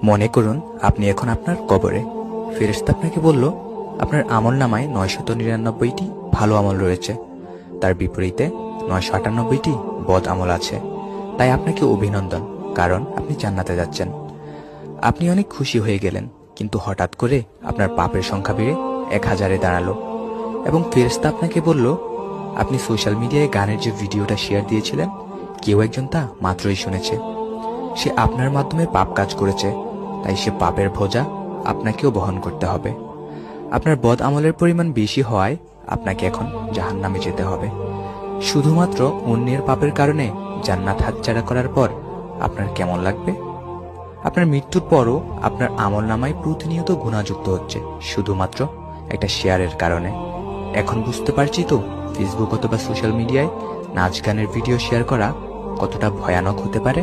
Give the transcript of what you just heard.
মনে করুন আপনি এখন আপনার কবরে। ফেরেশতা আপনাকে বলল আপনার আমলনামায় 999টি ভালো আমল রয়েছে, তার বিপরীতে 998টি বদ আমল আছে। তাই আপনাকে অভিনন্দন, কারণ আপনি জান্নাতে যাচ্ছেন। আপনি অনেক খুশি হয়ে গেলেন, কিন্তু হঠাৎ করে আপনার পাপের সংখ্যা বেড়ে 1000-এ দাঁড়ালো এবং ফেরেশতা আপনাকে বলল আপনি সোশ্যাল মিডিয়ায় গানের যে ভিডিওটা শেয়ার দিয়েছিলেন, কেউ একজন তা মাত্রই শুনেছে। সে আপনার মাধ্যমে পাপ কাজ করেছে, তাই সে পাপের বোঝা আপনাকেও বহন করতে হবে। আপনার বদ আমলের পরিমাণ বেশি হওয়ায় আপনাকে এখন জাহান্নামে যেতে হবে। শুধুমাত্র অন্যের পাপের কারণে জান্নাত হাতছাড়া করার পর আপনার কেমন লাগবে? আপনার মৃত্যুর পরও আপনার আমলনামায় প্রতিনিয়ত গুনাহযুক্ত হচ্ছে, শুধুমাত্র একটা শেয়ারের কারণে। এখন বুঝতে পারছি তো ফেসবুক অথবা সোশ্যাল মিডিয়ায় নাচ গানের ভিডিও শেয়ার করা কতটা ভয়ানক হতে পারে।